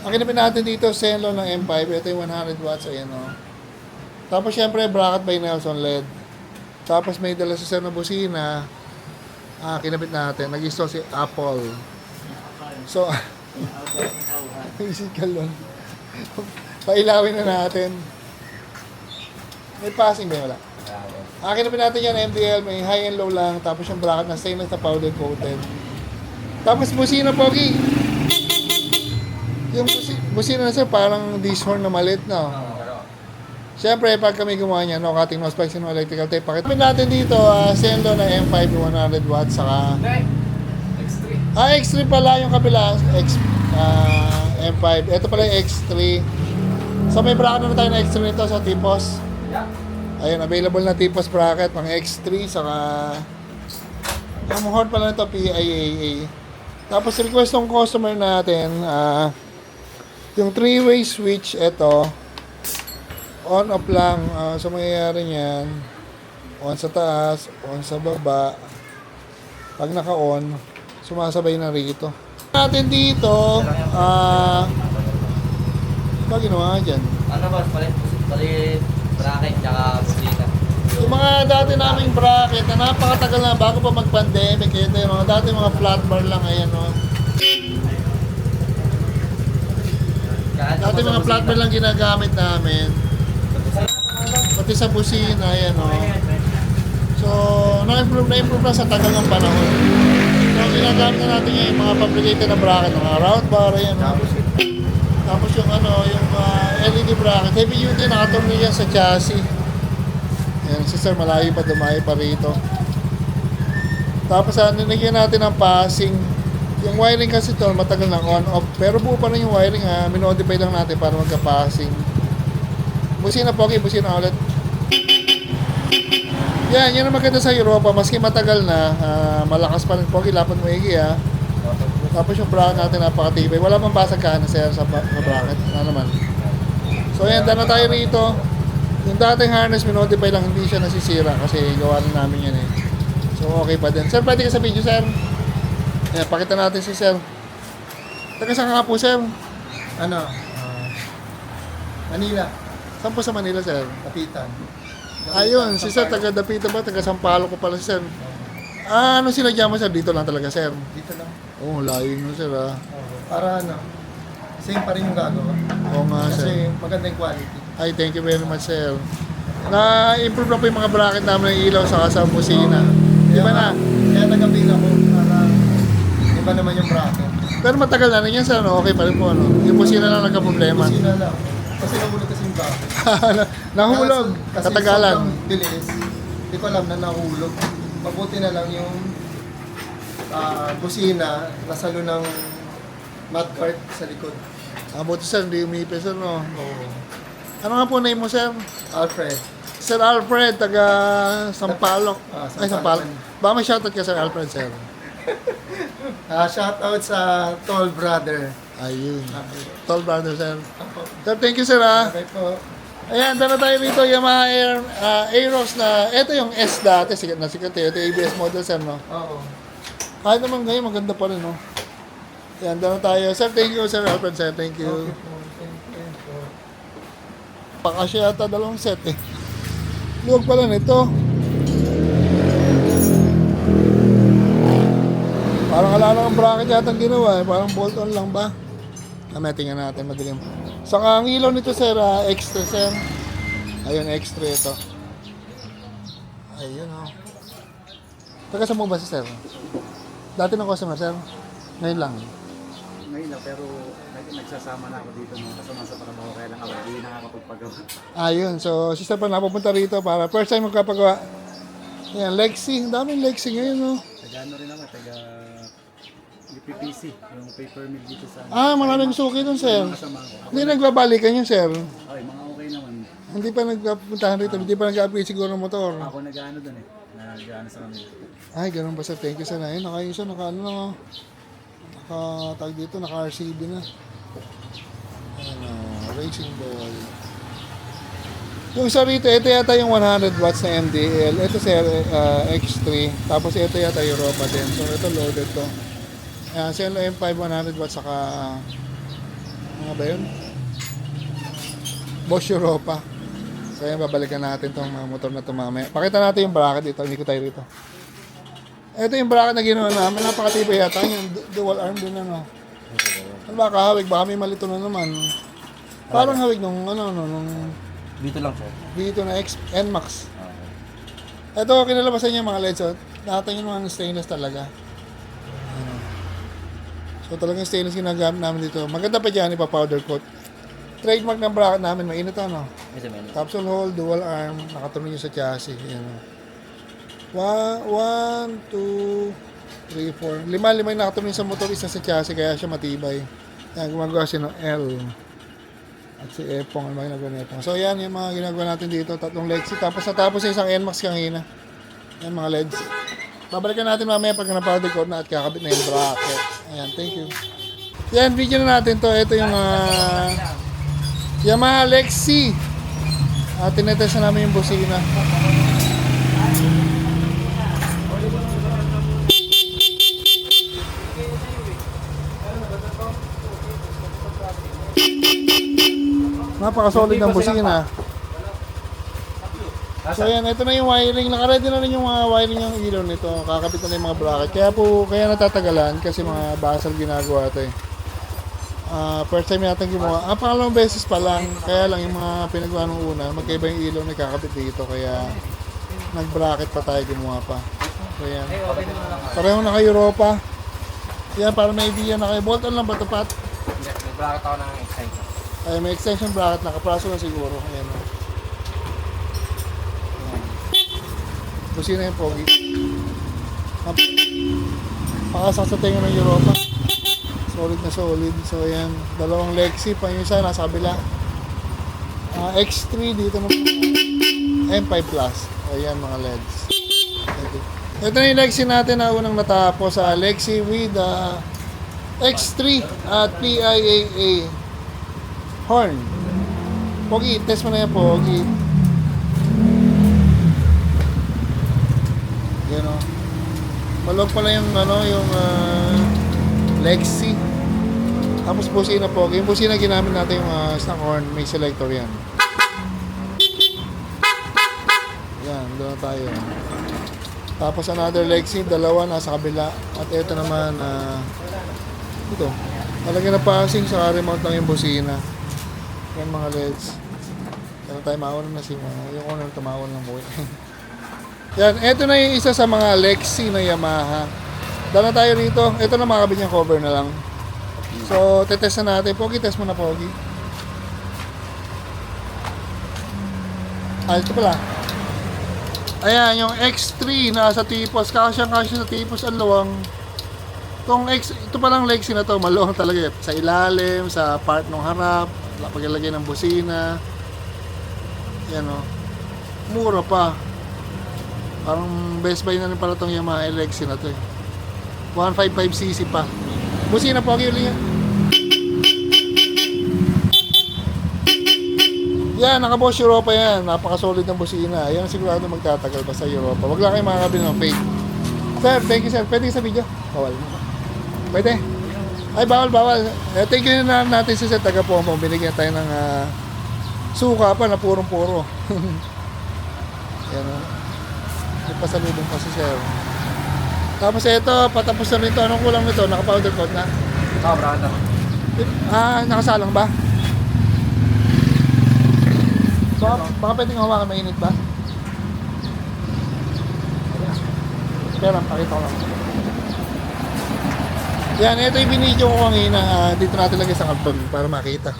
Ang kinapin natin dito, Zenlo ng M5. Ito yung 100 watts. Ayan o. Tapos syempre, bracket by Nelson LED. Tapos may dala sa sir na busina. Kinapit natin. Nag-install si Apple. So, physical nun. Pailawin na natin. May passing ba? Wala. Kinapit natin yan, MDL. May high and low lang. Tapos yung bracket na stainless na powder coated. Tapos busina, Pogi. Yung busina na sir, parang this horn na maliit na. Siyempre, pag kami gumawa niya, no, cutting nose spikes, no, electrical tape. Pakita natin dito, Zenlo na M5 100 watts, saka... X3. X3 pala yung kapila, M5. Ito pala yung X3. So, may bracket na tayo na X3 nito sa tipos. Ayun, available na tipos bracket, pang X3, saka... Yung horn pala nito, PIAA. Tapos, request ng customer natin, yung 3-way switch, ito, on off lang. So mangyayari niyan, on sa taas, on sa baba. Pag naka-on, sumasabay na rito. Natin dito, ba ginawa dyan? Ano ba? Palit bracket tsaka busina. Yung mga dati naming bracket na napakatagal na bago pa mag-pandemic, ito yung mga dati mga flat bar lang, ayan o. Dati mga flat bar lang ginagamit namin. Pati sa busina, ayan o. So, na-improve na sa tagal ng panahon. So, ginagamit na natin yung mga fabricated na bracket, mga round bar, ayan o. Tapos yung yung LED bracket, heavy duty, nakaturn yan sa chassis. Ayan, si sir, malayo pa, dumayo pa rito. Tapos, nilagyan natin ng passing. Yung wiring kasi ito, matagal ng on-off. Pero buo pa rin yung wiring, minodify lang natin para magka-passing. Busina, Pogi, busina ulit. Yan, yun ang maganda sa Europa. Maski matagal na, malakas pa rin, Pogi, lapad mo higi, ha. Tapos yung bracket natin, napakatibay. Wala pang basag ka na, sir, sa bracket. Ano naman. So, yan, dana tayo rito. Yung dating harness, minodify lang, hindi siya nasisira kasi gawa rin namin yan, eh. So, okay pa din. Sir, pwede ka sa video, sir. Yan, pakita natin si sir. Taga saan ka po, sir? Ano? Manila. Saan po sa Manila, sir? Kapitan. Ayun, si sir, taga Dapita ba? Taga Sampalo ko pala, sir. Ano sinadya mo, sir? Dito lang talaga, sir. Dito lang. Layo nyo, sir, Para ano? Same pa rin yung gagawa. Oo nga, Kasi sir. maganda yung quality. Ay, thank you very much, sir. Na-improve na po yung mga bracket namin ng ilaw sa busina. Di ba na? Kaya nag-avail ako para iba naman yung bracket. Pero matagal na rin yan, sir. Okay pa rin po, ano? Yung busina lang nagka-problema. Busina lang. Kasi nahulog kasi yung bracket. Nahulog. Kasi Katagalan. sobrang bilis. Hindi ko alam na nahulog. Mabuti na lang yung busina nasalo ng mudguard sa likod. Buti, sir. Hindi umipis, sir, no? Oo. Ano nga po name mo, sir? Alfred. Sir Alfred, taga Sampaloc. Sampaloc. Ay, Sampaloc. Baka may shoutout ka, Sir Alfred, sir. Shout out sa tall brother. Ayun. Tall brother, sir. Ako. Sir, thank you, sir, ha. Okay po. Ayan, dala tayo rito, Yamaha Aerox na, ito yung S dati, sikat na sikat, ito yung ABS model, sir, no? Oo. Kahit naman ngayon, maganda pa rin, no? Ayan, dala tayo. Sir, thank you, Sir Alfred, sir, thank you. Okay po. Thank you. Pakasya yata dalawang set, eh. Luwag pala nito. Parang ala lang ang bracket yata ang ginawa, eh. Parang bolt-on lang ba? May tingnan natin, madilim. Saka ang ilaw nito, sir, extra, sir. Ayun, extra ito. Ayun, oh. Taga saan mo ba si sir? Dati ng customer, sir? Ngayon lang. Ngayon lang, pero nagsasama na ako dito nung kasama sa trabaho, kaya lang ako hindi nakakapagpagawa. Ayun, so si sir pa napupunta rito para first time magkapagawa. Ayan, Lexi. Ang daming Lexi ngayon, no? Taga ano rin ako, taga UPPC, yung paper mill dito sa... Maraming suki doon, sir. Mga kasama ko. Hindi nagbabalikan yun, sir. Okay, mga okay naman. Hindi pa nagpuntahan rito, hindi pa nag-upgrade siguro ng motor. Ako nag-ano doon eh, nag-ano sa kanila. Ay, ganun ba, sir? Thank you, sir. Ayun, naka-yun, sir. Naka-ano na, oh. Naka-tag dito, naka-RCB na. Racing ball. Yung sa rito, ito yata yung 100 watts na MDL. Ito, sir, X3. Tapos ito yata Europa din. So, ito loaded to. Zenlo M5 100 watts, saka Mga ba yun? Bosch Europa. So yan, babalikan natin tong mga motor na ito mamaya. Pakita natin yung bracket dito, hindi ko tayo rito. Ito yung bracket na ginawa namin, napakatibay yata yung dual arm din ano. Ano ba kahawig? Baka may malito na naman. Parang hawig nung nung Dito lang, sir. dito na NMAX. Ito, kinalabasan niya mga LEDs. Nakatay yung mga stainless talaga. Ano. So talagang stainless ginagamit namin dito. Maganda pa dyan, ipa-powder coat. Trademark ng bracket namin, mainit ano. Yes, sir. Capsule hole, dual arm, nakatuloy nyo sa chassis. Yan o. 1, 2, 3, 4. Lima yung nakatuloy sa motor, isa sa chassis, kaya siya matibay. Yan, gumagawa siya ng L. At si Epong, ang mga ginagawa na Epong. So yan, yung mga ginagawa natin dito, tatlong Lexi. Tapos natapos yung isang NMAX kanina. Yan mga LEDs. Babalikan natin mamaya pag na-powder coat na at kakabit na yung bracket. Ayan, thank you. Yan, video na natin to. Ito yung Yamaha Lexi. At tinetest na namin yung busina. Napaka-solid ng busina. So yan, ito na yung wiring. Naka-ready na rin yung mga wiring ng ilaw nito. Kakabit na yung mga bracket. Kaya natatagalan kasi mga basal ginagawa ito eh. First time natin gumawa. Pangalawang beses pa lang. Kaya lang yung mga pinagawa nung una, magkaiba yung ilaw na kakabit dito. Kaya nag-bracket pa tayo gumawa pa. So yan. Pareho na kayo Europa. Yan, para may idea na kayo. Bolt-on lang ba ito, Pat? Nag-bracket ako ng extension. Ay, may extension bracket. Nakapraso na siguro. Ayan o. Busina yung pogi. Pakasak sa tenga ng Europa. Solid na solid. So ayan, dalawang Lexi pa yung isa nasa kabila. X3 dito naman. M5 Plus. Ayan mga LEDs. Ito na yung Lexi natin na unang natapos sa Lexi with X3 at PIAA horn. Pogi, test mo na yan Pogi. Yan o. Malog pala yung yung Lexi. Tapos busina po. Yung busina ginamit natin yung stock horn. May selector yan. Yan, doon na tayo. Tapos another Lexi. Dalawa nasa kabila. At ito naman ito. Talaga na passing sa remote lang yung busina. Yan mga LEDs. Yan tayo mauna na yung owner tumaon lang po. Yan, ito na yung isa sa mga Lexi na Yamaha. Dala tayo rito. Ito na makakabit yung cover na lang. So, tetest na natin. Pogi, test mo na Pogi. Ito pala. Ayan, yung X3 nasa tipos. Kasyang-kasya sa tipos ang luwang. Ito palang Lexi na to, maluwang talaga. Sa ilalim, sa part ng harap, paglalagay ng busina. Yan o. Mura pa. Parang best buy na rin pala itong Yamaha Lexi na to eh. 155cc pa. Busina Pogi ulit yan. Yan, naka-Bosch Europa yan. Napaka-solid ng busina. Yan sigurado magtatagal basta Europa. Wag lang kayo makakabili ng fake. Sir, thank you sir. Pwede sa video? Bawal. Pwede? Ay, bawal. Thank you na natin si Sir Taga-Pomo. Binigyan tayo ng suka pa na purong-puro. Yan o. May pasalubong pa si Sir. Tapos ito, patapos na rin ito. Anong kulang nito? Naka-powder coat na? Bracket ako. Nakasalang ba? Baka pwedeng hawakan, mainit ba? Pero, pakita ko lang. Yan, ito yung binidyo ko kanina. Dito natin lagay sa karton para makita.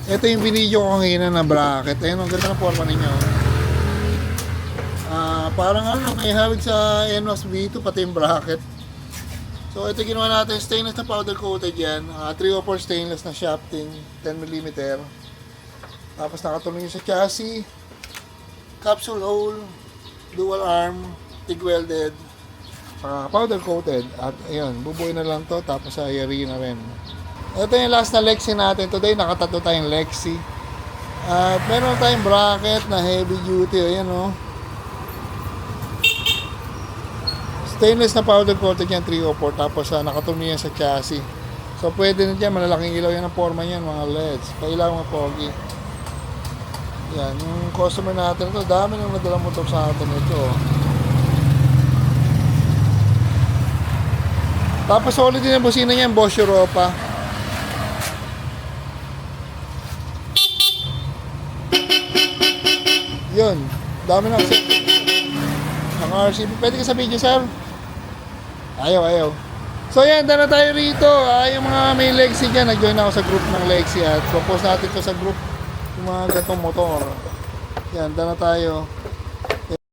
Ito yung binidyo ko kanina na bracket. Ayun, ang ganda ng forma ninyo. Parang may hawig sa NOS V2 pati yung bracket. So ito ginawa natin, stainless na powder coated yan. 304 stainless na shafting, 10mm. Tapos nakatulong yung sa chassis, capsule hole, dual arm, TIG welded, powder coated. At ayun, bubuin na lang to, tapos ayari na rin. Ito yung last na Lexi natin. Today nakatatlo tayong Lexi. At meron tayong bracket na heavy duty. Ayan o. Stainless na powder coated yan, 304. Tapos nakatulong yan sa chassis. So pwede na dyan, malalaking ilaw yan ang forma niyan, mga LEDs. Kailangan mga pogi. Yan, yung customer natin ito, dami nang nadalang motor sa atin ito. Tapos solid din ang busina niyan, Bosch Europa. Yun, dami na kasi. Ang RCB, pwede ka sa video, sir? Ayaw. So yan, dala tayo rito. Yung mga may Lexi dyan, nag-join ako sa group ng Lexi at propose natin to sa group yung mga gatong motor. Yan, dala tayo.